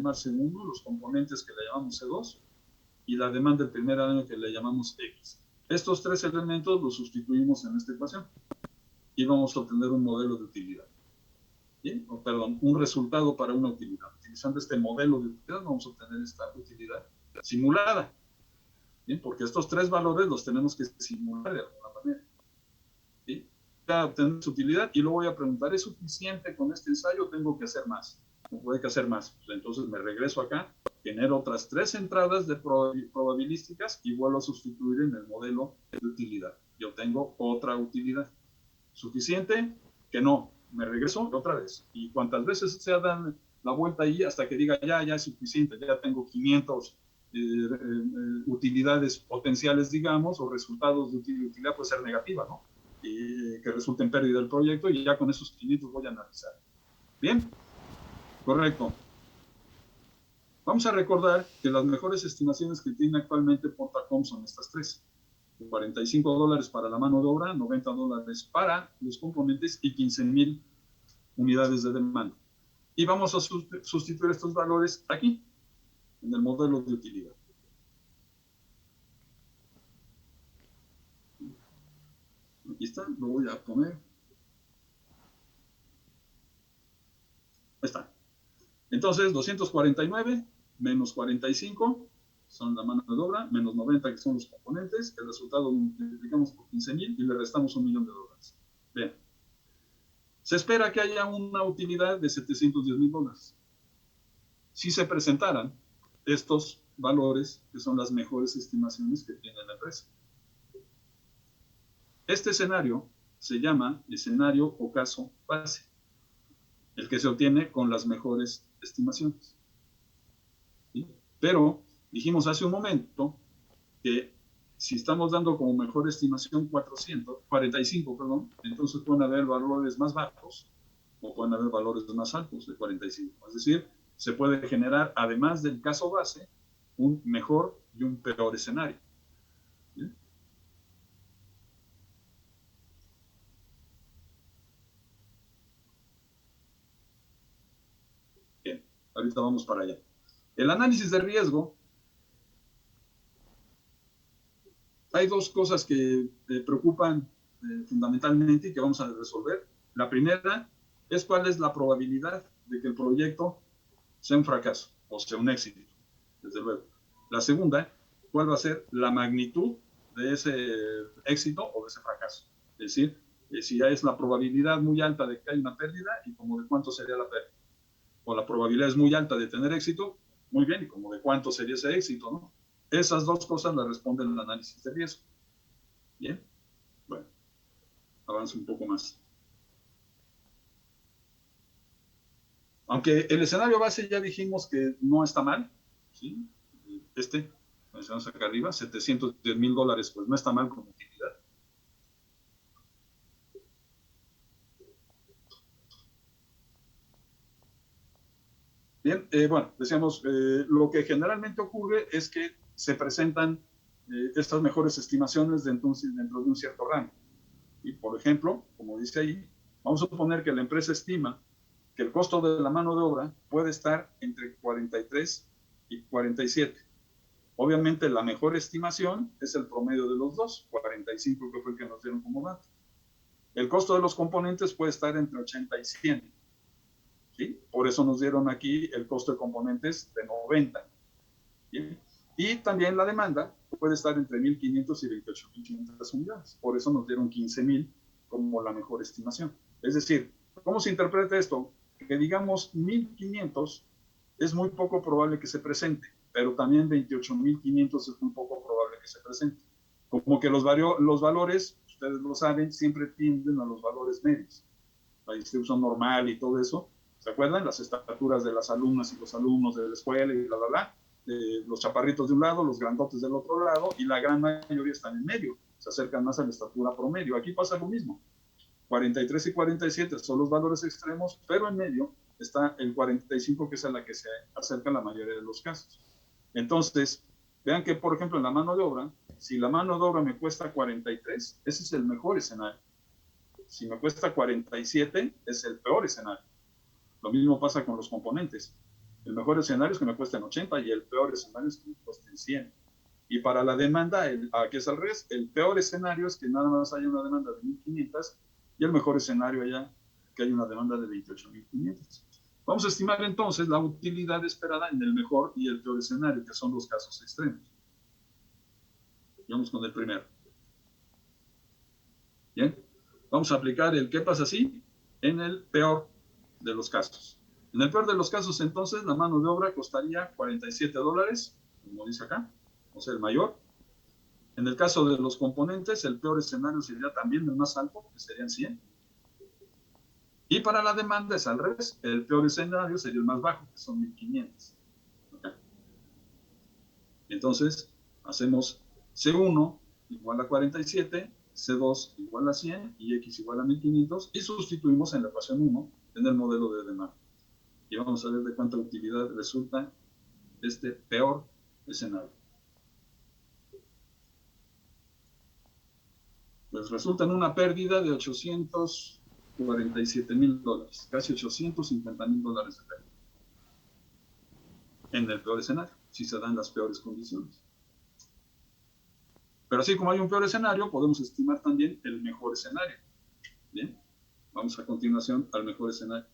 llamar segundo, los componentes que le llamamos C2, y la demanda del primer año que le llamamos X. Estos tres elementos los sustituimos en esta ecuación y vamos a obtener un modelo de utilidad. ¿Bien? O, perdón, un resultado para una utilidad. Utilizando este modelo de utilidad vamos a obtener esta utilidad simulada. ¿Bien? Porque estos tres valores los tenemos que simular de alguna manera. ¿Sí? Para obtener su utilidad y luego voy a preguntar, ¿es suficiente con este ensayo o tengo que hacer más? ¿No puede que hacer más? Pues entonces me regreso acá, genero otras tres entradas de probabilísticas y vuelvo a sustituir en el modelo de utilidad. Yo tengo otra utilidad. ¿Suficiente? Que no. Me regreso otra vez. Y cuantas veces se dan la vuelta ahí hasta que diga ya es suficiente, ya tengo 500 utilidades potenciales, digamos, o resultados de utilidad puede ser negativa, ¿no? Y que resulte en pérdida del proyecto y ya con esos 500 voy a analizar. ¿Bien? Correcto. Vamos a recordar que las mejores estimaciones que tiene actualmente Portacom son estas tres. $45 para la mano de obra, $90 para los componentes y 15,000 unidades de demanda. Y vamos a sustituir estos valores aquí, en el modelo de utilidad. Aquí está, lo voy a poner. Ahí está. Entonces, 249 menos 45 son la mano de obra, menos 90 que son los componentes. El resultado lo multiplicamos por 15,000 y le restamos $1,000,000. Bien. Se espera que haya una utilidad de $710,000. Si se presentaran estos valores, que son las mejores estimaciones que tiene la empresa. Este escenario se llama escenario o caso base, el que se obtiene con las mejores estimaciones. ¿Sí? Pero dijimos hace un momento que si estamos dando como mejor estimación 45, perdón, entonces pueden haber valores más bajos o pueden haber valores más altos de 45. Es decir, se puede generar, además del caso base, un mejor y un peor escenario. ¿Sí? Bien, ahorita vamos para allá. El análisis de riesgo, hay dos cosas que preocupan fundamentalmente y que vamos a resolver. La primera es cuál es la probabilidad de que el proyecto sea un fracaso o sea un éxito, desde luego. La segunda, cuál va a ser la magnitud de ese éxito o de ese fracaso. Es decir, si ya es la probabilidad muy alta de que haya una pérdida y como de cuánto sería la pérdida. O la probabilidad es muy alta de tener éxito, muy bien, y como de cuánto sería ese éxito, ¿no? Esas dos cosas las responde el análisis de riesgo. Bien, bueno, avanzo un poco más. Aunque el escenario base ya dijimos que no está mal, ¿sí? Mencionamos acá arriba, $710,000, pues no está mal como utilidad. Bien, bueno, decíamos, lo que generalmente ocurre es que se presentan estas mejores estimaciones dentro de un cierto rango. Y, por ejemplo, como dice ahí, vamos a suponer que la empresa estima que el costo de la mano de obra puede estar entre 43 y 47. Obviamente la mejor estimación es el promedio de los dos, 45 que fue el que nos dieron como dato. El costo de los componentes puede estar entre 80 y 100. ¿Sí? Por eso nos dieron aquí el costo de componentes de 90. ¿Sí? Y también la demanda puede estar entre 1,500 y 28,500 unidades. Por eso nos dieron 15,000 como la mejor estimación. Es decir, ¿cómo se interpreta esto? Que digamos 1,500 es muy poco probable que se presente, pero también 28,500 es muy poco probable que se presente. Como que los valores, ustedes lo saben, siempre tienden a los valores medios. La distribución normal y todo eso. ¿Se acuerdan? Las estaturas de las alumnas y los alumnos de la escuela y bla, bla, bla. Los chaparritos de un lado, los grandotes del otro lado, y la gran mayoría están en medio. Se acercan más a la estatura promedio. Aquí pasa lo mismo. 43 y 47 son los valores extremos, pero en medio está el 45, que es a la que se acerca la mayoría de los casos. Entonces, vean que, por ejemplo, en la mano de obra, si la mano de obra me cuesta 43, ese es el mejor escenario. Si me cuesta 47, es el peor escenario. Lo mismo pasa con los componentes. El mejor escenario es que me cuesten 80 y el peor escenario es que me cuesten 100. Y para la demanda, que es al revés, el peor escenario es que nada más haya una demanda de 1.500 y el mejor escenario haya que haya una demanda de 28.500. Vamos a estimar entonces la utilidad esperada en el mejor y el peor escenario, que son los casos extremos. Vamos con el primero. Bien, vamos a aplicar el qué pasa si en el peor de los casos. En el peor de los casos, entonces, la mano de obra costaría $47, como dice acá, o sea, el mayor. En el caso de los componentes, el peor escenario sería también el más alto, que serían 100. Y para la demanda es al revés. El peor escenario sería el más bajo, que son 1.500. Okay. Entonces, hacemos C1 igual a 47, C2 igual a 100 y X igual a 1.500 y sustituimos en la ecuación 1 en el modelo de demanda. Y vamos a ver de cuánta utilidad resulta este peor escenario. Pues resulta en una pérdida de $847,000, casi $850,000 de pérdida. En el peor escenario, si se dan las peores condiciones. Pero así como hay un peor escenario, podemos estimar también el mejor escenario. Bien, vamos a continuación al mejor escenario.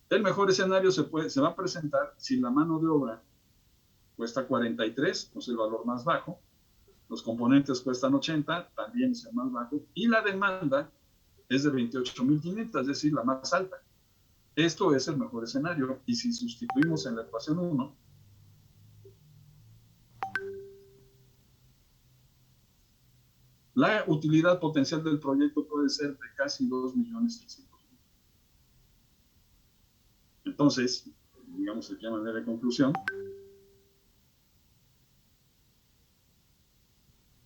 El mejor escenario se va a presentar si la mano de obra cuesta 43, o sea, el valor más bajo, los componentes cuestan 80, también es el más bajo, y la demanda es de 28.500, es decir, la más alta. Esto es el mejor escenario, y si sustituimos en la ecuación 1, la utilidad potencial del proyecto puede ser de casi 2.600.000. Entonces, digamos de qué manera de conclusión,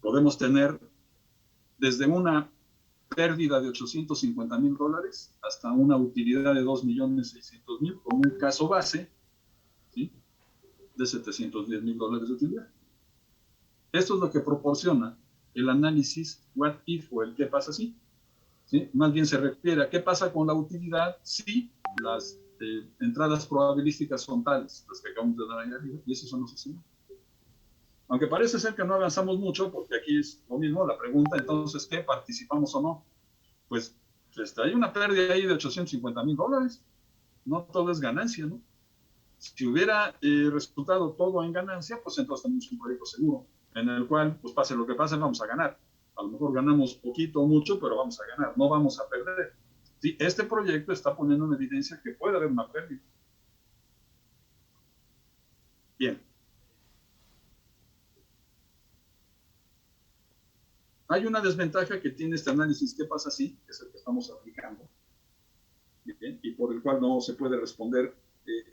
podemos tener desde una pérdida de $850,000 hasta una utilidad de 2.600.000 con un caso base, ¿sí?, de $710,000 de utilidad. Esto es lo que proporciona el análisis what if o el qué pasa si. ¿Sí? Más bien se refiere a qué pasa con la utilidad si las entradas probabilísticas son tales, las que acabamos de dar ahí arriba, y esos son los escenarios. Aunque parece ser que no avanzamos mucho, porque aquí es lo mismo, la pregunta entonces, ¿qué? ¿Participamos o no? Pues hay una pérdida ahí de $850,000, no todo es ganancia, ¿no? Si hubiera resultado todo en ganancia, pues entonces tenemos un proyecto seguro, en el cual, pues pase lo que pase, vamos a ganar. A lo mejor ganamos poquito o mucho, pero vamos a ganar, no vamos a perder. ¿Sí? Este proyecto está poniendo en evidencia que puede haber una pérdida. Bien. Hay una desventaja que tiene este análisis, ¿qué pasa si? Que es el que estamos aplicando. Bien, y por el cual no se puede responder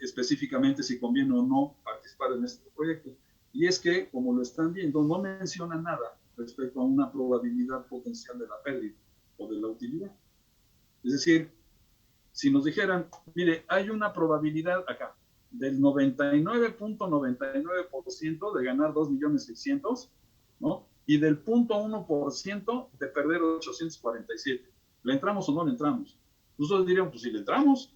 específicamente si conviene o no participar en este proyecto. Y es que, como lo están viendo, no menciona nada respecto a una probabilidad potencial de la pérdida o de la utilidad. Es decir, si nos dijeran, mire, hay una probabilidad acá del 99.99% de ganar 2.600.000, ¿no? Y del 0.1% de perder 847. ¿Le entramos o no le entramos? Nosotros diríamos, pues si le entramos,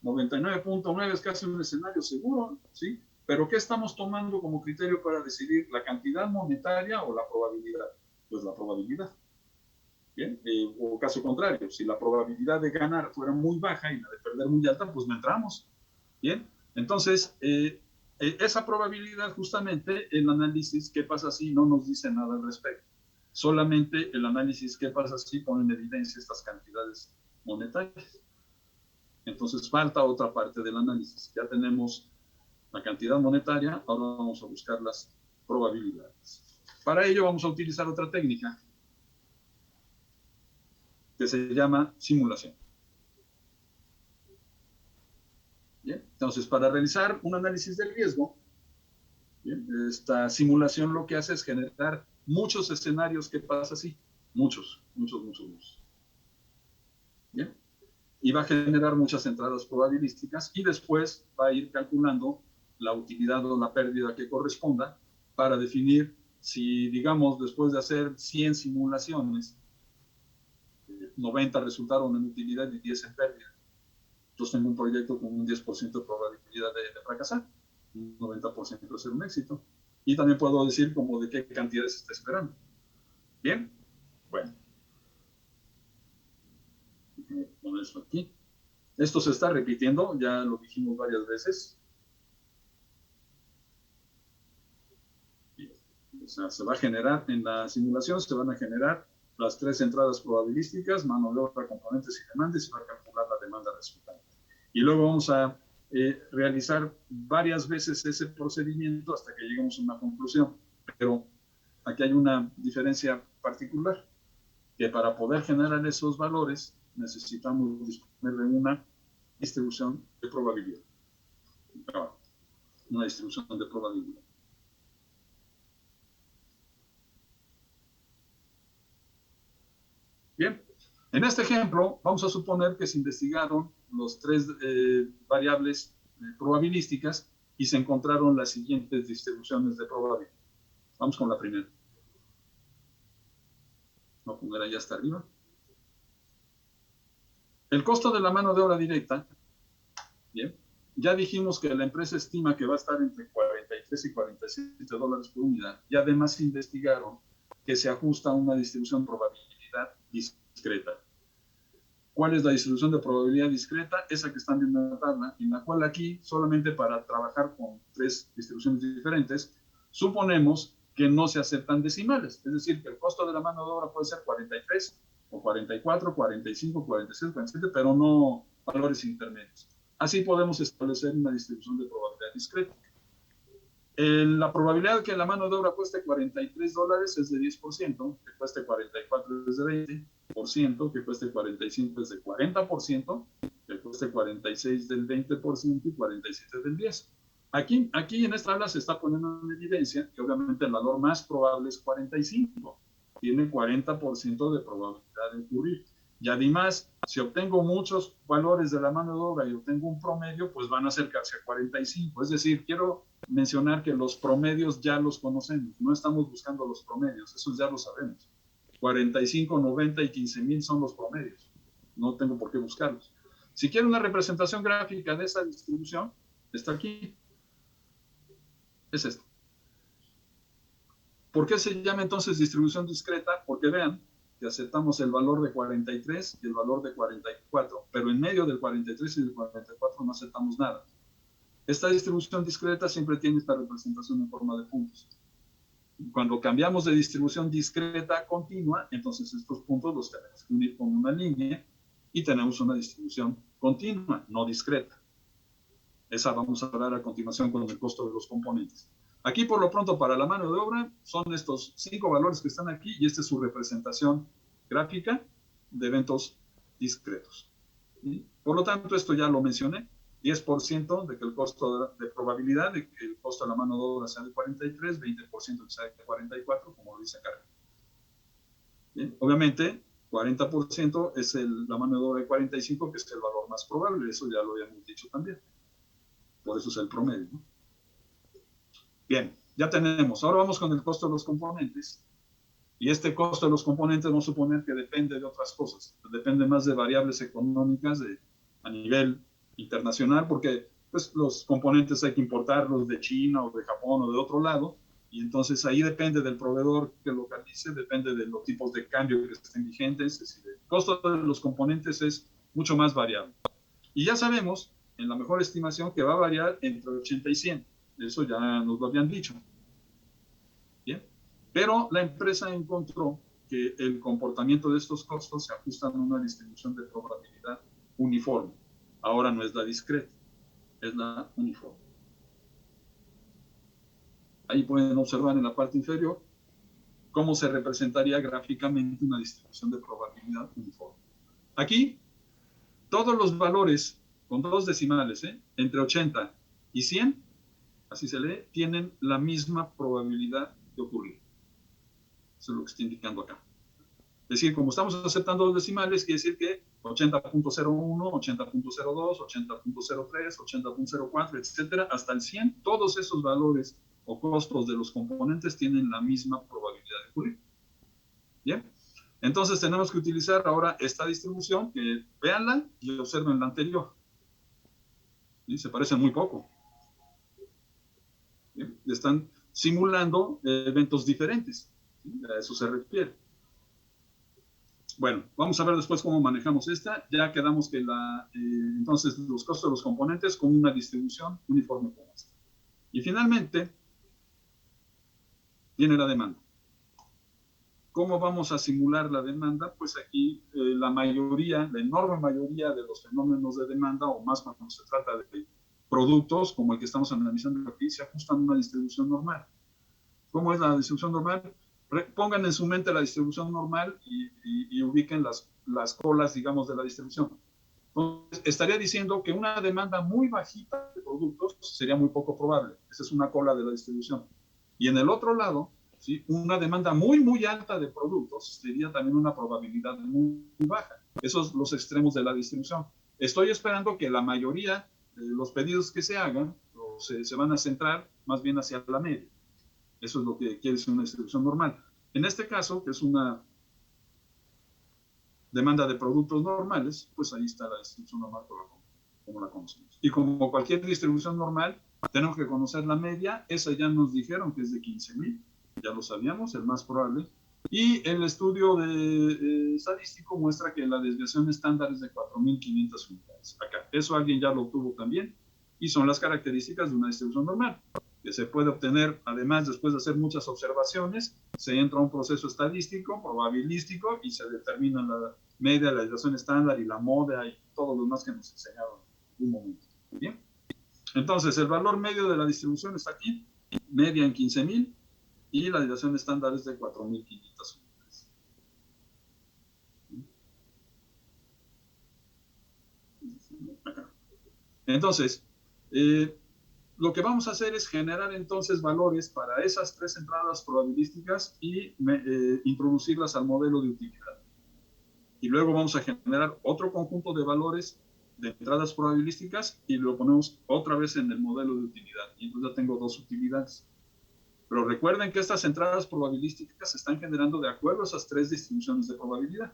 99.9 es casi un escenario seguro, ¿sí? Pero ¿qué estamos tomando como criterio para decidir la cantidad monetaria o la probabilidad? Pues la probabilidad. Bien, o caso contrario, si la probabilidad de ganar fuera muy baja y la de perder muy alta, pues no entramos. Bien, entonces, esa probabilidad justamente el análisis qué pasa si no nos dice nada al respecto. Solamente el análisis qué pasa si pone en evidencia estas cantidades monetarias. Entonces falta otra parte del análisis. Ya tenemos la cantidad monetaria, ahora vamos a buscar las probabilidades. Para ello vamos a utilizar otra técnica que se llama simulación. Bien, entonces, para realizar un análisis de riesgo, bien, esta simulación lo que hace es generar muchos escenarios que pasa así, muchos. Bien, y va a generar muchas entradas probabilísticas y después va a ir calculando la utilidad o la pérdida que corresponda para definir si, digamos, después de hacer 100 simulaciones, 90 resultaron en utilidad y 10 en pérdida. Entonces tengo un proyecto con un 10% de probabilidad de fracasar, un 90% de ser un éxito. Y también puedo decir como de qué cantidades está esperando. Bien, bueno. Voy a poner esto aquí. Esto se está repitiendo, ya lo dijimos varias veces. O sea, se va a generar en la simulación, se van a generar las 3 entradas probabilísticas, mano de obra, componentes y demandas, y se va a calcular la demanda resultante. Y luego vamos a realizar varias veces ese procedimiento hasta que lleguemos a una conclusión. Pero aquí hay una diferencia particular, que para poder generar esos valores necesitamos disponer de una distribución de probabilidad. Una distribución de probabilidad. Bien, en este ejemplo vamos a suponer que se investigaron los 3 variables probabilísticas y se encontraron las siguientes distribuciones de probabilidad. Vamos con la primera. Voy a poner allá hasta arriba. El costo de la mano de obra directa, bien, ya dijimos que la empresa estima que va a estar entre 43 y 47 dólares por unidad y además investigaron que se ajusta a una distribución de probabilidad discreta. ¿Cuál es la distribución de probabilidad discreta? Esa que están viendo en la tabla, en la cual aquí, solamente para trabajar con 3 distribuciones diferentes, suponemos que no se aceptan decimales. Es decir, que el costo de la mano de obra puede ser 43 o 44, 45, 46, 47, pero no valores intermedios. Así podemos establecer una distribución de probabilidad discreta. La probabilidad de que la mano de obra cueste 43 dólares es de 10%, que cueste 44 es de 20%, que cueste 45 es de 40%, que cueste 46 del 20% y 47 del 10%. Aquí en esta tabla se está poniendo en evidencia que obviamente el valor más probable es 45. Tiene 40% de probabilidad de ocurrir. Y además, si obtengo muchos valores de la mano de obra y obtengo un promedio, pues van a acercarse a 45. Es decir, quiero mencionar que los promedios ya los conocemos, no estamos buscando los promedios, esos ya lo sabemos. 45, 90 y 15,000 son los promedios, no tengo por qué buscarlos. Si quiero una representación gráfica de esa distribución, está aquí, es esto. ¿Por qué se llama entonces distribución discreta? Porque vean que aceptamos el valor de 43 y el valor de 44, pero en medio del 43 y del 44 no aceptamos nada. Esta distribución discreta siempre tiene esta representación en forma de puntos. Cuando cambiamos de distribución discreta a continua, entonces estos puntos los tenemos que unir con una línea y tenemos una distribución continua, no discreta. Esa vamos a hablar a continuación con el costo de los componentes. Aquí, por lo pronto, para la mano de obra, son estos 5 valores que están aquí y esta es su representación gráfica de eventos discretos. Por lo tanto, esto ya lo mencioné. 10% de que el costo de probabilidad de que el costo de la mano de obra sea de 43, 20% que sea de 44, como lo dice acá. Bien, obviamente, 40% es la mano de obra de 45, que es el valor más probable, eso ya lo habíamos dicho también. Por eso es el promedio, ¿no? Bien, ya tenemos. Ahora vamos con el costo de los componentes. Y este costo de los componentes vamos a suponer que depende de otras cosas. Depende más de variables económicas a nivel internacional, porque pues, los componentes hay que importarlos de China o de Japón o de otro lado. Y entonces ahí depende del proveedor que localice, depende de los tipos de cambio que estén vigentes. Es decir, el costo de los componentes es mucho más variable. Y ya sabemos, en la mejor estimación, que va a variar entre 80 y 100. Eso ya nos lo habían dicho. Bien. Pero la empresa encontró que el comportamiento de estos costos se ajustan a una distribución de probabilidad uniforme. Ahora no es la discreta, es la uniforme. Ahí pueden observar en la parte inferior cómo se representaría gráficamente una distribución de probabilidad uniforme. Aquí, todos los valores con 2 decimales, entre 80 y 100, así se lee, tienen la misma probabilidad de ocurrir. Eso es lo que está indicando acá. Es decir, como estamos aceptando los decimales, quiere decir que 80.01, 80.02, 80.03, 80.04, etcétera, hasta el 100, todos esos valores o costos de los componentes tienen la misma probabilidad de ocurrir. Bien, entonces tenemos que utilizar ahora esta distribución, que véanla y observen la anterior. ¿sí? Se parecen muy poco. ¿Sí? Están simulando eventos diferentes, ¿sí? A eso se refiere. Bueno, vamos a ver después cómo manejamos esta. Ya quedamos que entonces los costos de los componentes con una distribución uniforme como esta. Y finalmente, viene la demanda. ¿Cómo vamos a simular la demanda? Pues aquí la enorme mayoría de los fenómenos de demanda, o más cuando se trata de productos como el que estamos analizando aquí, se ajustan a una distribución normal. ¿Cómo es la distribución normal? Pongan en su mente la distribución normal y ubiquen las colas, digamos, de la distribución. Entonces, estaría diciendo que una demanda muy bajita de productos sería muy poco probable. Esa es una cola de la distribución. Y en el otro lado, ¿sí? Una demanda muy, muy alta de productos sería también una probabilidad muy, muy baja. Esos son los extremos de la distribución. Estoy esperando que la mayoría de los pedidos que se hagan se van a centrar más bien hacia la media. Eso es lo que quiere decir una distribución normal. En este caso, que es una demanda de productos normales, pues ahí está la distribución normal como la conocemos. Y como cualquier distribución normal, tenemos que conocer la media. Esa ya nos dijeron que es de 15,000, ya lo sabíamos, el más probable. Y el estudio estadístico muestra que la desviación estándar es de 4,500 unidades. Acá, eso alguien ya lo obtuvo también, y son las características de una distribución normal, que se puede obtener, además, después de hacer muchas observaciones, se entra a un proceso estadístico, probabilístico, y se determina la media, la desviación estándar y la moda y todo lo demás que nos enseñaron en un momento. Bien. Entonces, el valor medio de la distribución está aquí, media en 15,000, y la desviación estándar es de 4,500 unidades. Entonces, lo que vamos a hacer es generar entonces valores para esas tres entradas probabilísticas y introducirlas al modelo de utilidad. Y luego vamos a generar otro conjunto de valores de entradas probabilísticas y lo ponemos otra vez en el modelo de utilidad. Y entonces ya tengo dos utilidades. Pero recuerden que estas entradas probabilísticas se están generando de acuerdo a esas tres distribuciones de probabilidad.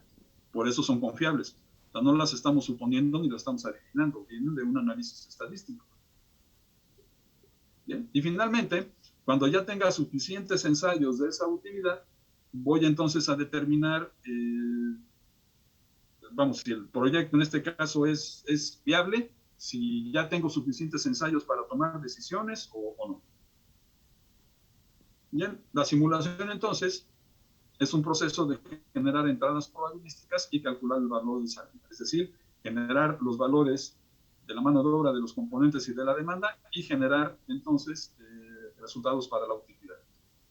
Por eso son confiables. O sea, no las estamos suponiendo ni las estamos adivinando. Vienen de un análisis estadístico. Bien. Y finalmente, cuando ya tenga suficientes ensayos de esa utilidad, voy entonces a determinar, vamos, si el proyecto en este caso es viable, si ya tengo suficientes ensayos para tomar decisiones o no. Bien, la simulación entonces es un proceso de generar entradas probabilísticas y calcular el valor de salida, es decir, generar los valores de la mano de obra de los componentes y de la demanda y generar entonces resultados para la utilidad.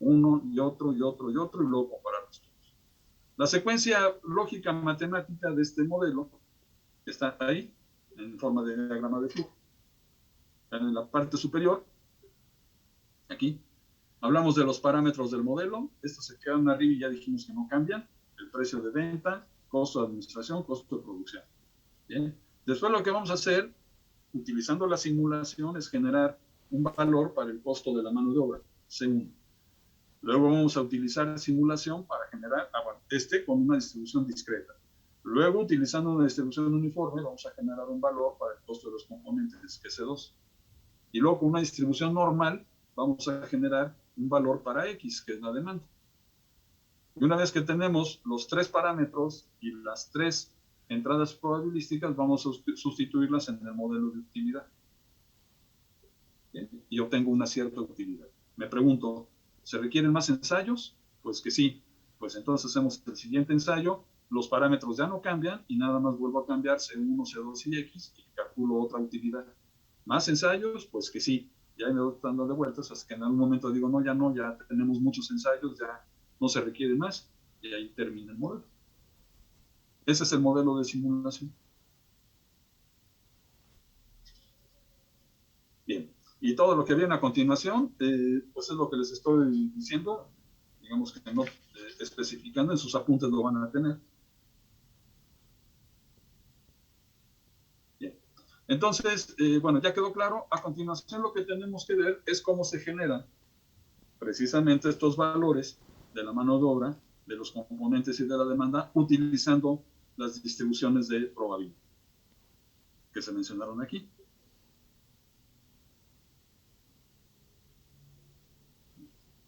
Uno y otro y otro y otro y luego compararlos todos. La secuencia lógica matemática de este modelo está ahí en forma de diagrama de flujo. En la parte superior, aquí, hablamos de los parámetros del modelo. Estos se quedan arriba y ya dijimos que no cambian. El precio de venta, costo de administración, costo de producción. Bien. Después lo que vamos a hacer, utilizando la simulación, es generar un valor para el costo de la mano de obra, C1. Luego vamos a utilizar simulación para generar, con una distribución discreta. Luego, utilizando una distribución uniforme, vamos a generar un valor para el costo de los componentes, que es C2. Y luego, con una distribución normal, vamos a generar un valor para X, que es la demanda. Y una vez que tenemos los tres parámetros y las tres entradas probabilísticas, vamos a sustituirlas en el modelo de utilidad. Bien, y obtengo una cierta utilidad. Me pregunto, ¿se requieren más ensayos? Pues que sí. Pues entonces hacemos el siguiente ensayo, los parámetros ya no cambian y nada más vuelvo a cambiar C1, C2 y X y calculo otra utilidad. ¿Más ensayos? Pues que sí. Ya me voy dando de vueltas hasta que en algún momento digo, no, ya tenemos muchos ensayos, ya no se requiere más y ahí termina el modelo. Ese es el modelo de simulación. Bien. Y todo lo que viene a continuación, pues es lo que les estoy diciendo, digamos que no especificando, en sus apuntes lo van a tener. Bien. Entonces, bueno, ya quedó claro. A continuación lo que tenemos que ver es cómo se generan precisamente estos valores de la mano de obra, de los componentes y de la demanda, utilizando las distribuciones de probabilidad que se mencionaron aquí.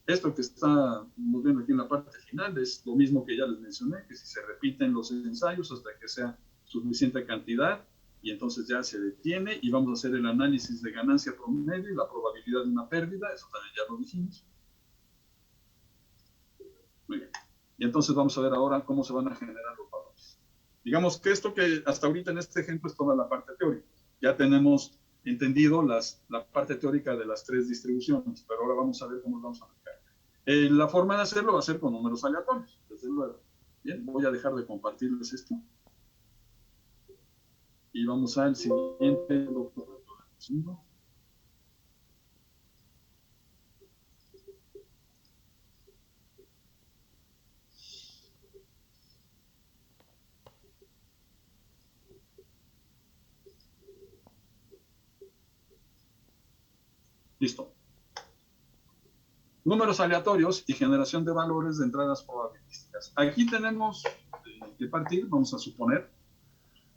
Esto que estamos viendo aquí en la parte final es lo mismo que ya les mencioné, que si se repiten los ensayos hasta que sea suficiente cantidad, y entonces ya se detiene y vamos a hacer el análisis de ganancia promedio y la probabilidad de una pérdida, eso también ya lo dijimos. Muy bien. Y entonces vamos a ver ahora cómo se van a generar los valores. Digamos que esto que hasta ahorita en este ejemplo es toda la parte teórica. Ya tenemos entendido la parte teórica de las tres distribuciones, pero ahora vamos a ver cómo vamos a aplicar. La forma de hacerlo va a ser con números aleatorios, desde luego. Bien, voy a dejar de compartirles esto. Y vamos al siguiente documento. Listo. Números aleatorios y generación de valores de entradas probabilísticas. Aquí tenemos que partir, vamos a suponer,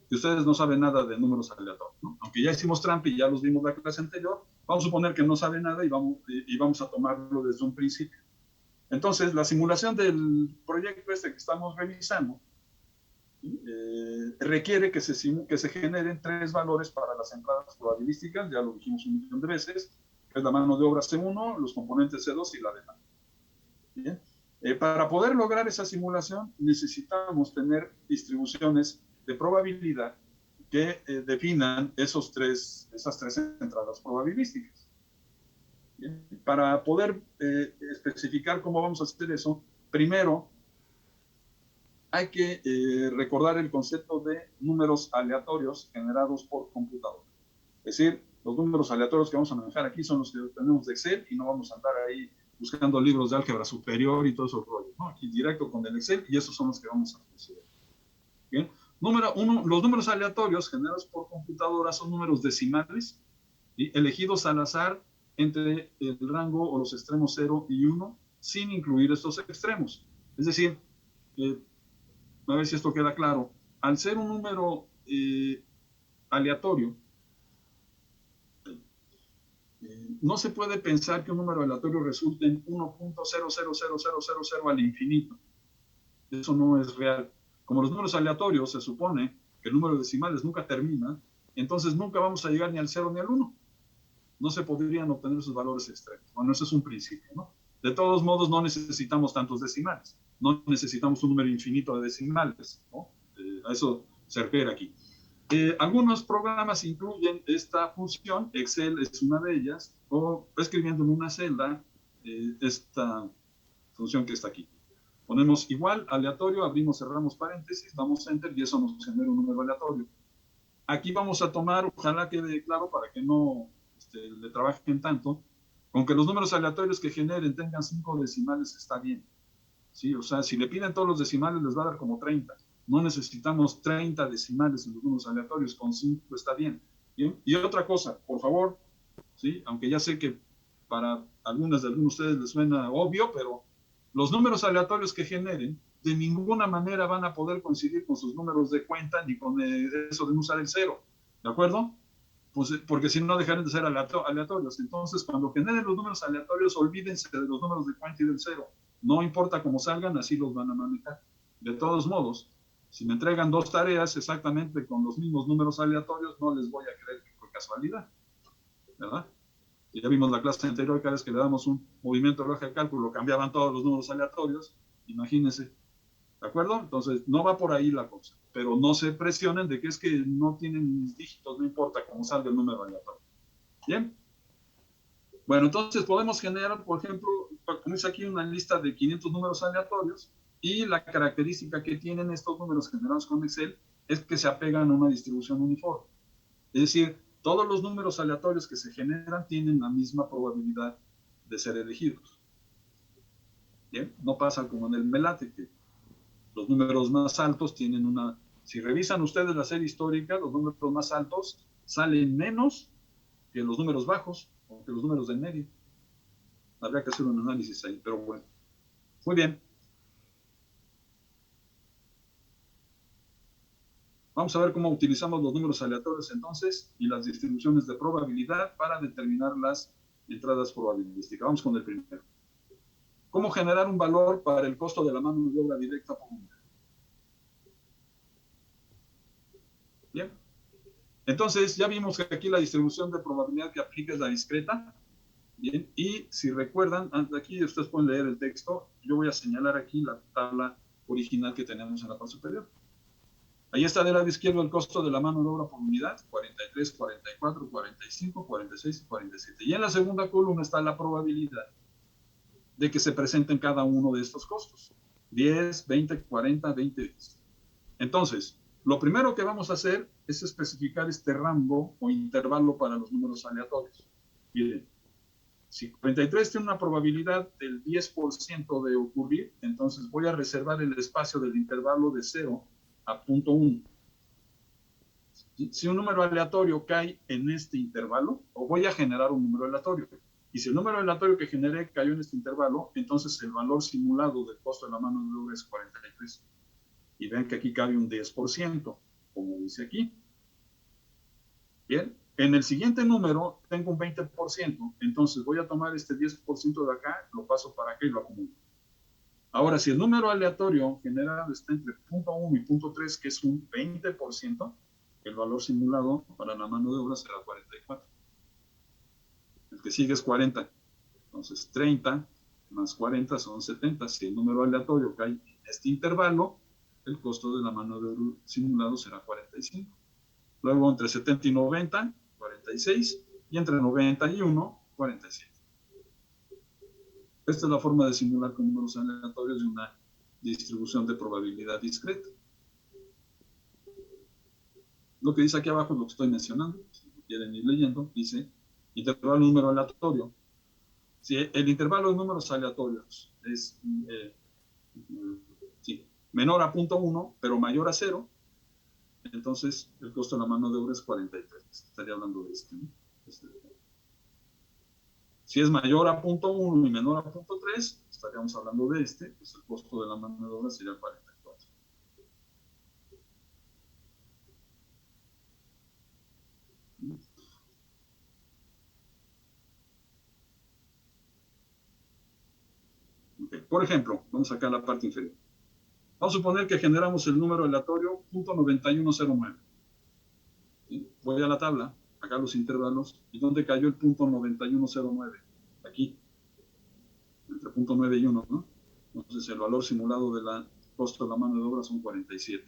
que ustedes no saben nada de números aleatorios, ¿no? Aunque ya hicimos trampa y ya los vimos la clase anterior, vamos a suponer que no saben nada y vamos a tomarlo desde un principio. Entonces, la simulación del proyecto este que estamos revisando requiere que se generen tres valores para las entradas probabilísticas, ya lo dijimos un millón de veces, que es la mano de obra C1, los componentes C2 y la demanda. Bien. Para poder lograr esa simulación necesitamos tener distribuciones de probabilidad que definan esas tres entradas probabilísticas. Bien. Para poder especificar cómo vamos a hacer eso, primero hay que recordar el concepto de números aleatorios generados por computadora. Es decir, los números aleatorios que vamos a manejar aquí son los que obtenemos de Excel y no vamos a andar ahí buscando libros de álgebra superior y todo eso rollo, ¿no? Aquí directo con el Excel y esos son los que vamos a considerar. Bien. Número uno, los números aleatorios generados por computadora son números decimales, ¿sí? Elegidos al azar entre el rango o los extremos 0 y 1 sin incluir estos extremos. Es decir, a ver si esto queda claro, al ser un número aleatorio, no se puede pensar que un número aleatorio resulte en 1.000000 al infinito. Eso no es real. Como los números aleatorios se supone que el número de decimales nunca termina, entonces nunca vamos a llegar ni al 0 ni al 1. No se podrían obtener esos valores extremos. Bueno, eso es un principio, ¿no? De todos modos, no necesitamos tantos decimales. No necesitamos un número infinito de decimales, ¿no? A eso se refiere aquí. Algunos programas incluyen esta función, Excel es una de ellas, o escribiendo en una celda esta función que está aquí. Ponemos igual, aleatorio, abrimos, cerramos paréntesis, damos enter y eso nos genera un número aleatorio. Aquí vamos a tomar, ojalá quede claro para que no le trabajen tanto, con que los números aleatorios que generen tengan 5 decimales está bien. ¿Sí? O sea, si le piden todos los decimales les va a dar como 30. No necesitamos 30 decimales en los números aleatorios, con 5 está bien. ¿Bien? Y otra cosa, por favor, ¿sí? Aunque ya sé que para algunos de ustedes les suena obvio, pero los números aleatorios que generen de ninguna manera van a poder coincidir con sus números de cuenta ni con eso de usar el cero. ¿De acuerdo? Pues, porque si no dejarán de ser aleatorios. Entonces, cuando generen los números aleatorios, olvídense de los números de cuenta y del cero. No importa cómo salgan, así los van a manejar. De todos modos, si me entregan dos tareas exactamente con los mismos números aleatorios, no les voy a creer que fue casualidad, ¿verdad? Ya vimos la clase anterior, cada vez que le damos un movimiento de hoja de cálculo, cambiaban todos los números aleatorios, imagínense, ¿de acuerdo? Entonces, no va por ahí la cosa, pero no se presionen de que es que no tienen mis dígitos, no importa cómo salga el número aleatorio. ¿Bien? Bueno, entonces podemos generar, por ejemplo, ponerse aquí una lista de 500 números aleatorios y la característica que tienen estos números generados con Excel es que se apegan a una distribución uniforme. Es decir, todos los números aleatorios que se generan tienen la misma probabilidad de ser elegidos. ¿Bien? No pasa como en el Melate, que los números más altos tienen una... Si revisan ustedes la serie histórica, los números más altos salen menos que los números bajos o que los números del medio. Habría que hacer un análisis ahí, pero bueno. Muy bien. Vamos a ver cómo utilizamos los números aleatorios entonces y las distribuciones de probabilidad para determinar las entradas probabilísticas. Vamos con el primero. ¿Cómo generar un valor para el costo de la mano de obra directa por unidad? Bien. Entonces, ya vimos que aquí la distribución de probabilidad que aplica es la discreta. Bien, y si recuerdan, aquí ustedes pueden leer el texto, yo voy a señalar aquí la tabla original que tenemos en la parte superior. Ahí está del lado izquierdo el costo de la mano de obra por unidad, 43, 44, 45, 46 y 47. Y en la segunda columna está la probabilidad de que se presenten cada uno de estos costos. 10, 20, 40, 20, 10. Entonces, lo primero que vamos a hacer es especificar este rango o intervalo para los números aleatorios. Miren, si 43 tiene una probabilidad del 10% de ocurrir, entonces voy a reservar el espacio del intervalo de 0 a 0.1. Si un número aleatorio cae en este intervalo, o voy a generar un número aleatorio. Y si el número aleatorio que generé cayó en este intervalo, entonces el valor simulado del costo de la mano de obra es 43. Y ven que aquí cabe un 10%, como dice aquí. Bien, en el siguiente número tengo un 20%, entonces voy a tomar este 10% de acá, lo paso para acá y lo acumulo. Ahora, si el número aleatorio generado está entre 0.1 y 0.3, que es un 20%, el valor simulado para la mano de obra será 44. El que sigue es 40. Entonces, 30 más 40 son 70. Si el número aleatorio cae en este intervalo, el costo de la mano de obra simulado será 45. Luego, entre 70 y 90, 46. Y entre 91, 47. Esta es la forma de simular con números aleatorios de una distribución de probabilidad discreta. Lo que dice aquí abajo es lo que estoy mencionando. Si quieren ir leyendo, dice intervalo número aleatorio. Si el intervalo de números aleatorios es sí, menor a 0.1, pero mayor a 0, entonces el costo de la mano de obra es 43. Estaría hablando de este, ¿no? Si es mayor a 0.1 y menor a 0.3, estaríamos hablando de este, pues el costo de la mano de obra sería 44. Okay. Por ejemplo, vamos acá a la parte inferior. Vamos a suponer que generamos el número aleatorio .9109. ¿Sí? Voy a la tabla, acá los intervalos, ¿y dónde cayó el .9109? Aquí, entre 0.9 y 1, ¿no? Entonces el valor simulado de la costo de la mano de obra son 47.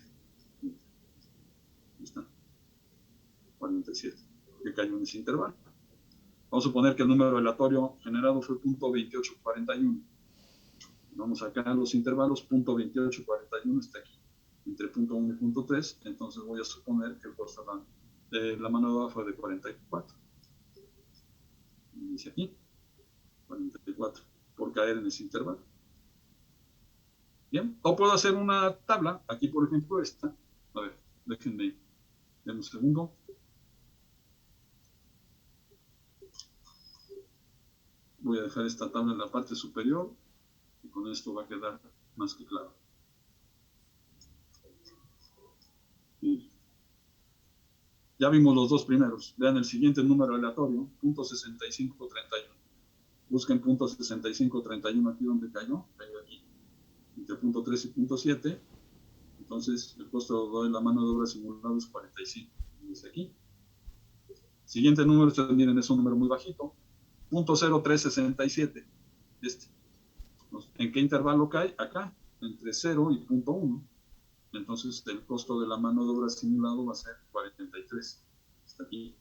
Ahí está, 47, que cayó en ese intervalo. Vamos a suponer que el número aleatorio generado fue .2841. Vamos acá a los intervalos, .2841 está aquí, entre 0.1 y 0.3, entonces voy a suponer que el costo de la mano de obra fue de 44. Dice aquí, 44, por caer en ese intervalo. Bien, o puedo hacer una tabla, aquí por ejemplo esta, a ver, déjenme un segundo. Voy a dejar esta tabla en la parte superior y con esto va a quedar más que claro. Y ya vimos los dos primeros. Vean el siguiente número aleatorio, .6531. Busquen .6531 aquí donde cayó, cayó aquí, entre .3 y .7. Entonces el costo de la mano de obra simulado es 45. Desde aquí. Siguiente número, ustedes miren, es un número muy bajito, .0367. Este. ¿En qué intervalo cae? Acá, entre 0 y 0.1. Entonces el costo de la mano de obra simulado va a ser 43. Está aquí.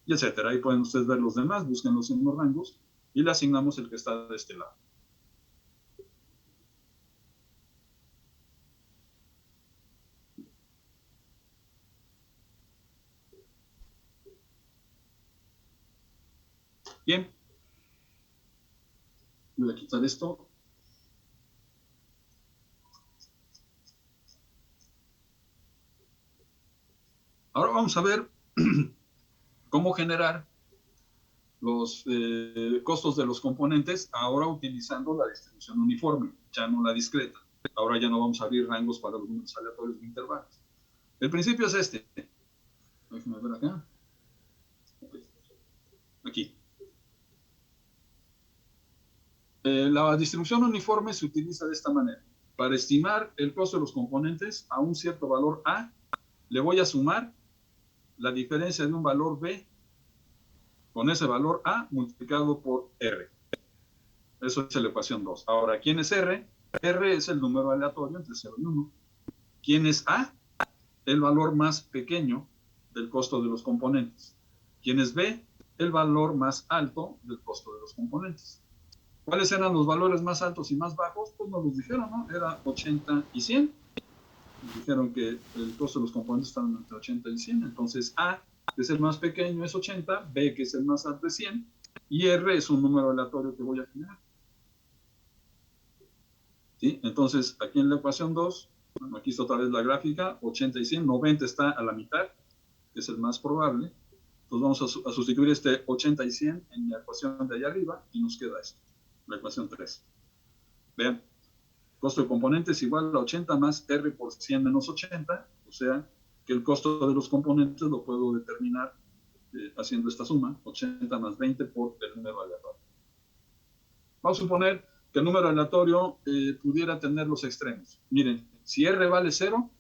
Y etcétera. Ahí pueden ustedes ver los demás, búsquenlos en los rangos y le asignamos el que está de este lado. Bien. Voy a quitar esto. Ahora vamos a ver cómo generar los costos de los componentes, ahora utilizando la distribución uniforme, ya no la discreta. Ahora ya no vamos a abrir rangos para los números aleatorios de intervalos. El principio es este. Déjenme ver acá. Aquí. La distribución uniforme se utiliza de esta manera. Para estimar el costo de los componentes a un cierto valor A, le voy a sumar la diferencia de un valor B con ese valor A multiplicado por R. Eso es la ecuación 2. Ahora, ¿quién es R? R es el número aleatorio entre 0 y 1. ¿Quién es A? El valor más pequeño del costo de los componentes. ¿Quién es B? El valor más alto del costo de los componentes. ¿Cuáles eran los valores más altos y más bajos? Pues nos los dijeron, ¿no? Era 80 y 100. Nos dijeron que el costo de los componentes están entre 80 y 100. Entonces, A, que es el más pequeño, es 80. B, que es el más alto, es 100. Y R es un número aleatorio que voy a generar. ¿Sí? Entonces, aquí en la ecuación 2, bueno, aquí está otra vez la gráfica, 80 y 100, 90 está a la mitad, que es el más probable. Entonces vamos a sustituir este 80 y 100 en la ecuación de allá arriba y nos queda esto, la ecuación 3. Vean, costo de componentes igual a 80 más R por 100 menos 80, o sea que el costo de los componentes lo puedo determinar haciendo esta suma, 80 más 20 por el número aleatorio. Vamos a suponer que el número aleatorio pudiera tener los extremos. Miren, si R vale 0,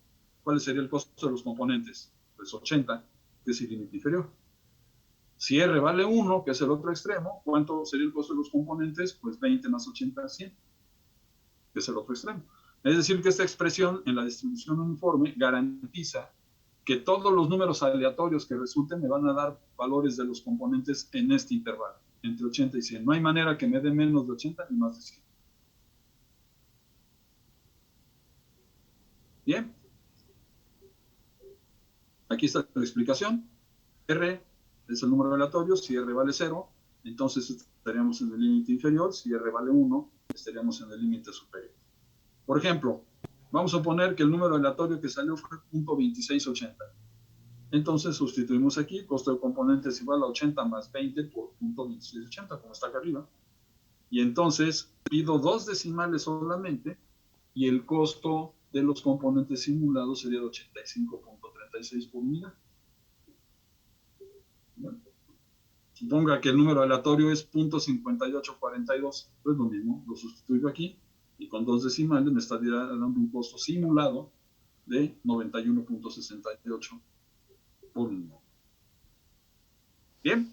¿cuál sería el costo de los componentes? Pues 80, que es el límite inferior. Si R vale 1, que es el otro extremo, ¿cuánto sería el costo de los componentes? Pues 20 más 80, 100, que es el otro extremo. Es decir, que esta expresión en la distribución uniforme garantiza que todos los números aleatorios que resulten me van a dar valores de los componentes en este intervalo, entre 80 y 100. No hay manera que me dé menos de 80 ni más de 100. Bien. Aquí está la explicación. R es el número aleatorio. Si R vale 0, entonces estaríamos en el límite inferior. Si R vale 1, estaríamos en el límite superior. Por ejemplo, vamos a poner que el número aleatorio que salió fue 0.2680. Entonces sustituimos aquí, costo de componentes igual a 80 más 20 por 0.2680, como está acá arriba. Y entonces pido 2 decimales solamente y el costo de los componentes simulados sería de 85.36 por unidad. Bueno, suponga que el número aleatorio es 0.5842, pues lo mismo, lo sustituyo aquí y con 2 decimales me estaría dando un costo simulado de 91.68 por unidad. Bien.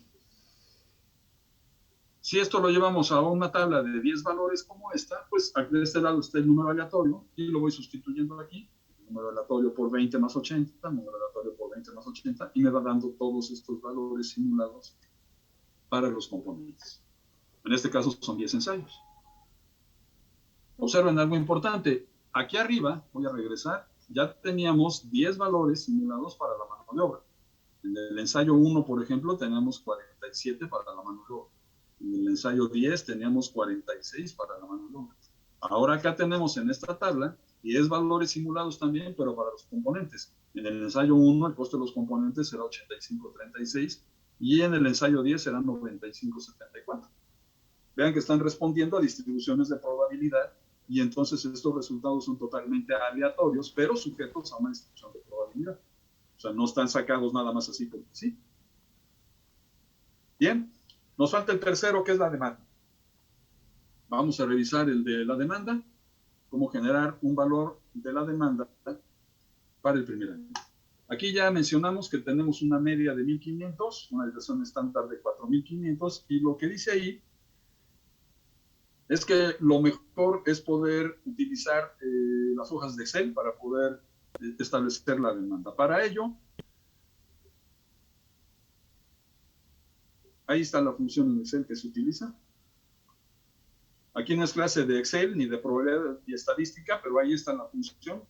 Si esto lo llevamos a una tabla de 10 valores como esta, pues de este lado está el número aleatorio y lo voy sustituyendo aquí. El número aleatorio por 20 más 80, número aleatorio por 20 más 80, y me va dando todos estos valores simulados para los componentes. En este caso son 10 ensayos. Observen algo importante. Aquí arriba, voy a regresar, ya teníamos 10 valores simulados para la mano de obra. En el ensayo 1, por ejemplo, teníamos 47 para la mano de obra. En el ensayo 10 teníamos 46 para la mano de obra. Ahora acá tenemos en esta tabla 10 valores simulados también, pero para los componentes. En el ensayo 1 el costo de los componentes será 85.36 y en el ensayo 10 será 95.74. Vean que están respondiendo a distribuciones de probabilidad y entonces estos resultados son totalmente aleatorios, pero sujetos a una distribución de probabilidad. O sea, no están sacados nada más así porque sí. Bien, nos falta el tercero, que es la demanda. Vamos a revisar el de la demanda, cómo generar un valor de la demanda para el primer año. Aquí ya mencionamos que tenemos una media de 1.500, una desviación estándar de 4.500, y lo que dice ahí es que lo mejor es poder utilizar las hojas de Excel para poder establecer la demanda. Para ello, ahí está la función en Excel que se utiliza. Aquí no es clase de Excel ni de probabilidad y estadística, pero ahí está la función.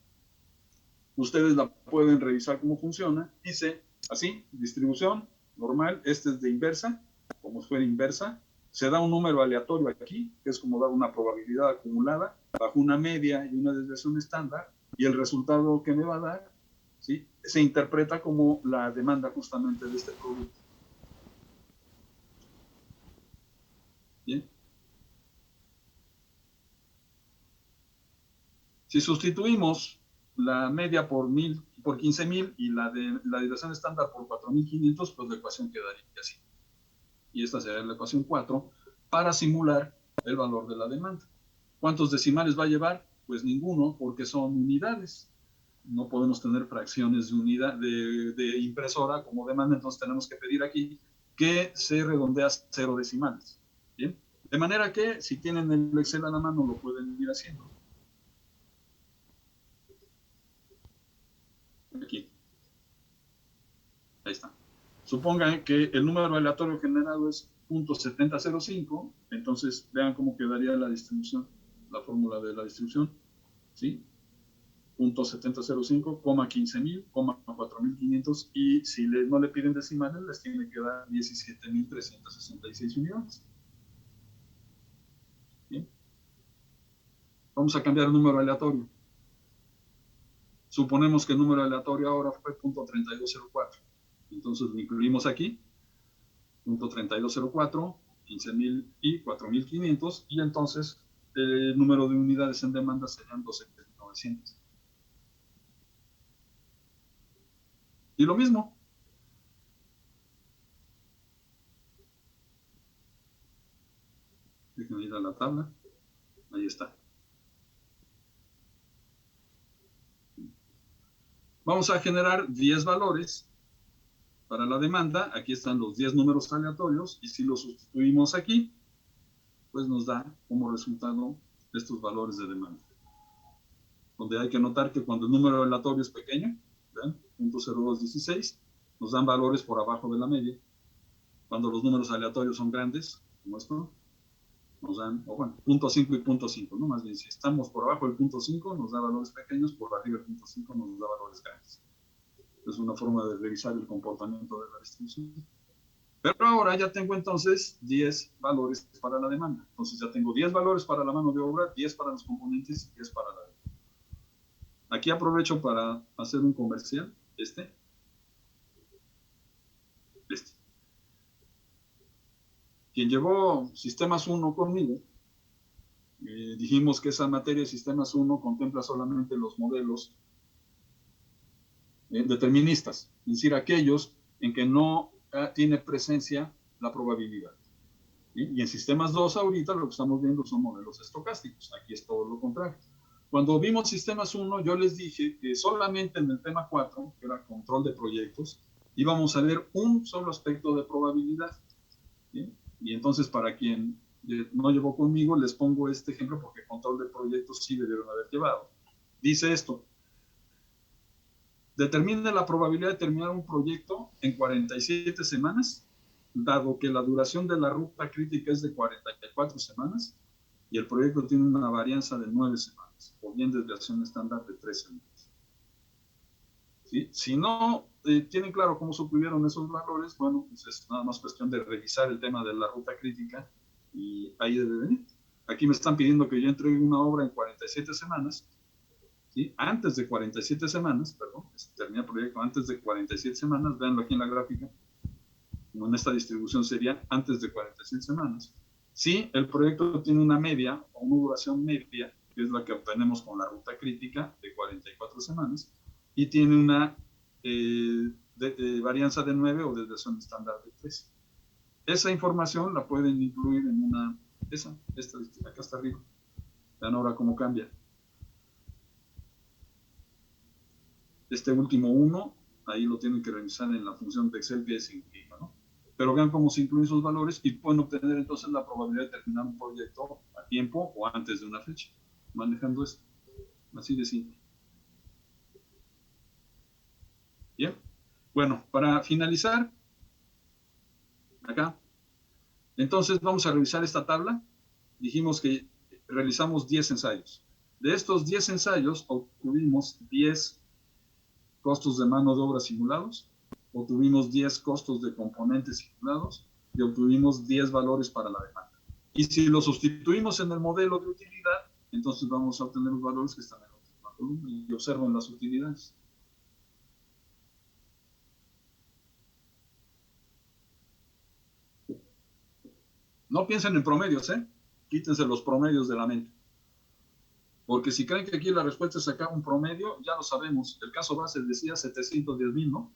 Ustedes la pueden revisar cómo funciona. Dice así, distribución normal, este es de inversa, como si fuera inversa. Se da un número aleatorio aquí, que es como dar una probabilidad acumulada, bajo una media y una desviación estándar, y el resultado que me va a dar, ¿sí?, se interpreta como la demanda justamente de este producto. Bien. Si sustituimos la media por 15.000 y la desviación estándar por 4.500, pues la ecuación quedaría así. Y esta sería la ecuación 4 para simular el valor de la demanda. ¿Cuántos decimales va a llevar? Pues ninguno, porque son unidades. No podemos tener fracciones de unidad de impresora como demanda, entonces tenemos que pedir aquí que se redondea a 0 decimales. ¿Bien? De manera que si tienen el Excel a la mano lo pueden ir haciendo. Aquí. Ahí está. Supongan que el número aleatorio generado es 0.7005, entonces vean cómo quedaría la distribución, la fórmula de la distribución, ¿sí? 0.7005, 15.000, 4.500, y si no le piden decimales, les tiene que dar 17.366 unidades. ¿Bien? Vamos a cambiar el número aleatorio. Suponemos que el número aleatorio ahora fue 0.3204. Entonces lo incluimos aquí, 0.3204, 15.000 y 4.500, y entonces el número de unidades en demanda serían 12.900. Y lo mismo. Déjenme ir a la tabla. Ahí está. Vamos a generar 10 valores para la demanda. Aquí están los 10 números aleatorios, y si los sustituimos aquí, pues nos da como resultado estos valores de demanda. Donde hay que notar que cuando el número aleatorio es pequeño, ¿ven? 0.0216, nos dan valores por abajo de la media. Cuando los números aleatorios son grandes, como esto, nos dan, o bueno, 0.5 y 0.5, ¿no? Más bien, si estamos por abajo del 0.5, nos da valores pequeños, por arriba del 0.5 nos da valores grandes. Es una forma de revisar el comportamiento de la distribución. Pero ahora ya tengo entonces 10 valores para la demanda. Entonces ya tengo 10 valores para la mano de obra, 10 para los componentes y 10 para la demanda. Aquí aprovecho para hacer un comercial, este. Quien llevó Sistemas 1 conmigo, dijimos que esa materia de Sistemas 1 contempla solamente los modelos deterministas, es decir, aquellos en que no tiene presencia la probabilidad. ¿Sí? Y en Sistemas 2 ahorita lo que estamos viendo son modelos estocásticos, aquí es todo lo contrario. Cuando vimos Sistemas 1, yo les dije que solamente en el tema 4, que era control de proyectos, íbamos a ver un solo aspecto de probabilidad. ¿Sí? Y entonces, para quien no llevó conmigo, les pongo este ejemplo porque control de proyectos sí debieron haber llevado. Dice esto: determina la probabilidad de terminar un proyecto en 47 semanas, dado que la duración de la ruta crítica es de 44 semanas y el proyecto tiene una varianza de 9 semanas, o bien desviación estándar de 3 semanas. ¿Sí? Si no tienen claro cómo se obtuvieron esos valores, bueno, pues es nada más cuestión de revisar el tema de la ruta crítica y ahí debe venir. Aquí me están pidiendo que yo entregue una obra en 47 semanas, ¿sí? Antes de 47 semanas, perdón, termina el proyecto antes de 47 semanas, véanlo aquí en la gráfica, como en esta distribución sería antes de 47 semanas. Si el proyecto tiene una media o una duración media, que es la que obtenemos con la ruta crítica de 44 semanas, y tiene una varianza de 9 o desviación estándar de 3. Esa información la pueden incluir en una, esta, acá está arriba. Vean ahora cómo cambia. Este último 1, ahí lo tienen que revisar en la función de Excel que es incluido, ¿no? Pero vean cómo se incluyen esos valores y pueden obtener entonces la probabilidad de terminar un proyecto a tiempo o antes de una fecha, manejando esto. Así de simple. Bien. Bueno, para finalizar, acá, entonces vamos a revisar esta tabla. Dijimos que realizamos 10 ensayos. De estos 10 ensayos obtuvimos 10 costos de mano de obra simulados, obtuvimos 10 costos de componentes simulados y obtuvimos 10 valores para la demanda. Y si lo sustituimos en el modelo de utilidad, entonces vamos a obtener los valores que están en la última columna y observan las utilidades. No piensen en promedios, quítense los promedios de la mente. Porque si creen que aquí la respuesta es sacar un promedio, ya lo sabemos. El caso base decía 710,000, ¿no?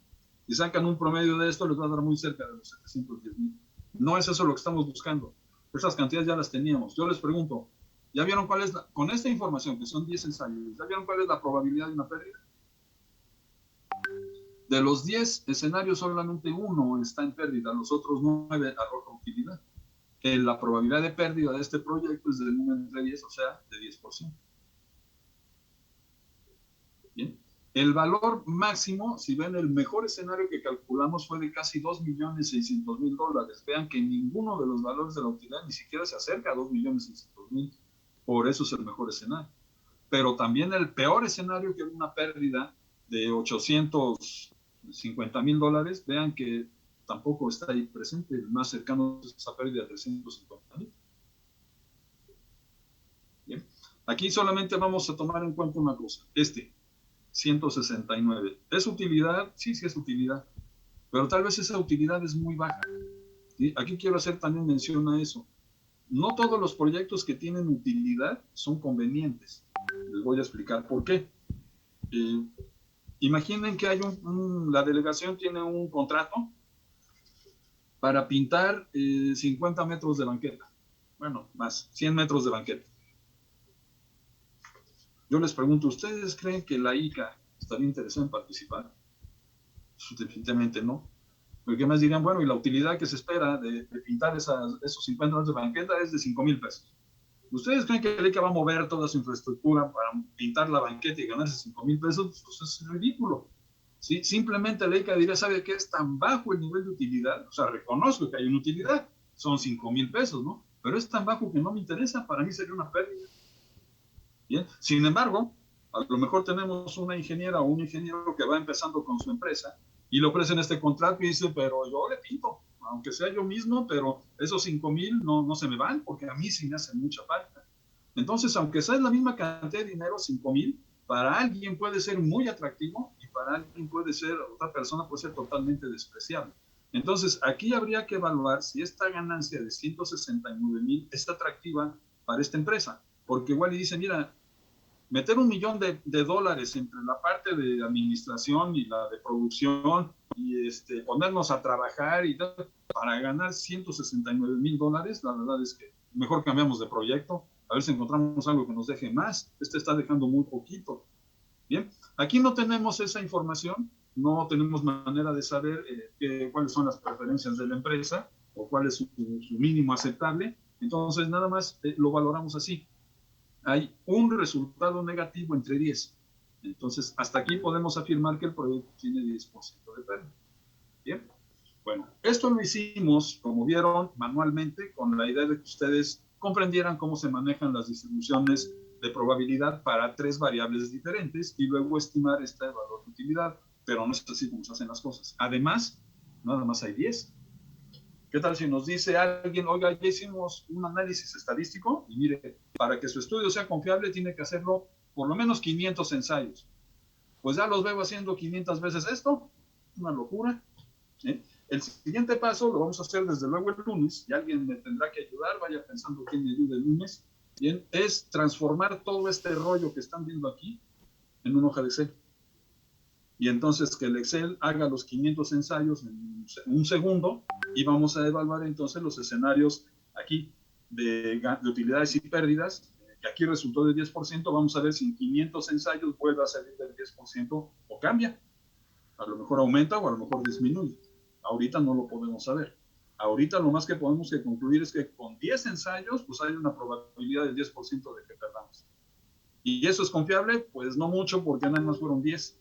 Y sacan un promedio de esto, les va a dar muy cerca de los 710,000. No es eso lo que estamos buscando. Esas cantidades ya las teníamos. Yo les pregunto, ¿ya vieron cuál es con esta información, que son 10 ensayos, ¿ya vieron cuál es la probabilidad de una pérdida? De los 10 escenarios, solamente uno está en pérdida, los otros 9 arrojan utilidad. La probabilidad de pérdida de este proyecto es del 1 entre 10, o sea, de 10%. Bien. El valor máximo, si ven, el mejor escenario que calculamos fue de casi $2.600.000. Vean que ninguno de los valores de la utilidad ni siquiera se acerca a $2.600.000. Por eso es el mejor escenario. Pero también el peor escenario, que era una pérdida de $850.000, vean que tampoco está ahí presente. El más cercano es esa pérdida de $350.000. Bien. Aquí solamente vamos a tomar en cuenta una cosa. 169. ¿Es utilidad? Sí, sí es utilidad. Pero tal vez esa utilidad es muy baja. ¿Sí? Aquí quiero hacer también mención a eso. No todos los proyectos que tienen utilidad son convenientes. Les voy a explicar por qué. Imaginen que hay la delegación tiene un contrato para pintar 50 metros de banqueta. Bueno, más, 100 metros de banqueta. Yo les pregunto, ¿ustedes creen que la ICA estaría interesada en participar? Definitivamente no. Porque más dirían, bueno, y la utilidad que se espera de pintar esos 50 metros de banqueta es de $5,000. ¿Ustedes creen que la ICA va a mover toda su infraestructura para pintar la banqueta y ganarse $5,000? Pues es ridículo. ¿Sí? Simplemente la ICA diría, ¿sabe qué? Es tan bajo el nivel de utilidad, o sea, reconozco que hay una utilidad, son $5,000, ¿no? Pero es tan bajo que no me interesa, para mí sería una pérdida. Bien, sin embargo, a lo mejor tenemos una ingeniera o un ingeniero que va empezando con su empresa y le ofrecen este contrato y dice, pero yo le pinto, aunque sea yo mismo, pero esos 5,000 no se me van porque a mí sí me hacen mucha falta. Entonces, aunque sea la misma cantidad de dinero, 5,000, para alguien puede ser muy atractivo y para alguien puede ser, otra persona puede ser totalmente despreciable. Entonces, aquí habría que evaluar si esta ganancia de 169,000 está atractiva para esta empresa, porque igual y dice, mira, meter $1,000,000 entre la parte de administración y la de producción y ponernos a trabajar y para ganar $169,000, la verdad es que mejor cambiamos de proyecto, a ver si encontramos algo que nos deje más. Está dejando muy poquito. Bien, aquí no tenemos esa información, no tenemos manera de saber cuáles son las preferencias de la empresa o cuál es su mínimo aceptable, entonces nada más lo valoramos así. Hay un resultado negativo entre 10. Entonces, hasta aquí podemos afirmar que el proyecto tiene 10% de pérdida. Bien. Bueno, esto lo hicimos, como vieron, manualmente, con la idea de que ustedes comprendieran cómo se manejan las distribuciones de probabilidad para 3 variables diferentes y luego estimar este valor de utilidad. Pero no es así como se hacen las cosas. Además, nada más hay 10. ¿Qué tal si nos dice alguien, oiga, ya hicimos un análisis estadístico y mire, para que su estudio sea confiable tiene que hacerlo por lo menos 500 ensayos? Pues ya los veo haciendo 500 veces esto, una locura. ¿Sí? El siguiente paso lo vamos a hacer desde luego el lunes y alguien me tendrá que ayudar, vaya pensando quién me ayude el lunes. Bien, es transformar todo este rollo que están viendo aquí en una hoja de Excel. Y entonces que el Excel haga los 500 ensayos en un segundo y vamos a evaluar entonces los escenarios aquí de utilidades y pérdidas, que aquí resultó de 10%, vamos a ver si en 500 ensayos vuelve a salir del 10% o cambia. A lo mejor aumenta o a lo mejor disminuye. Ahorita no lo podemos saber. Ahorita lo más que podemos concluir es que con 10 ensayos pues hay una probabilidad del 10% de que perdamos. ¿Y eso es confiable? Pues no mucho, porque nada más fueron 10.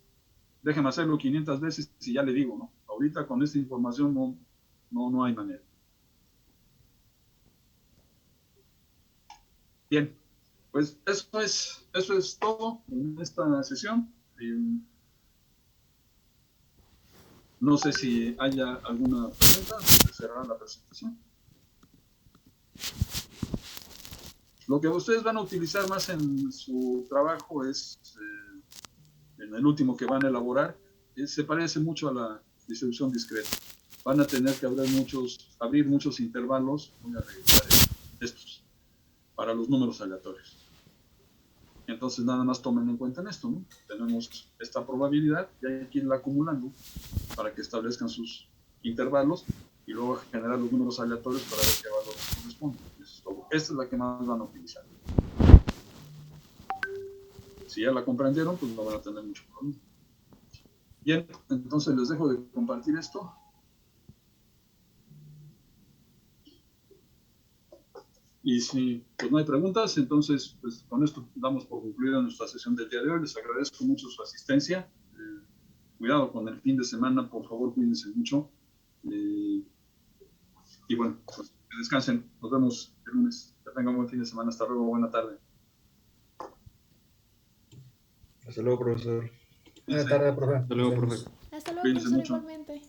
Déjenme hacerlo 500 veces y ya le digo, ¿no? Ahorita con esta información no hay manera. Bien, pues eso es todo en esta sesión. No sé si haya alguna pregunta antes de cerrar la presentación. Lo que ustedes van a utilizar más en su trabajo es, en el último que van a elaborar, se parece mucho a la distribución discreta. Van a tener que abrir muchos intervalos, voy a revisar estos, para los números aleatorios. Entonces nada más tomen en cuenta en esto, ¿no? Tenemos esta probabilidad y hay que irla acumulando para que establezcan sus intervalos y luego generar los números aleatorios para ver qué valor corresponde. esta es la que más van a utilizar. Si ya la comprendieron, pues no van a tener mucho problema. Bien, entonces les dejo de compartir esto. Y si pues no hay preguntas, entonces pues con esto damos por concluida nuestra sesión del día de hoy. Les agradezco mucho su asistencia. Cuidado con el fin de semana, por favor, cuídense mucho. Y bueno, pues que descansen. Nos vemos el lunes. Que tengan un buen fin de semana. Hasta luego. Buena tarde. Hasta luego, profesor. Buenas tardes, profe. Hasta luego, profe. Hasta luego, Cuídense profesor, mucho. igualmente.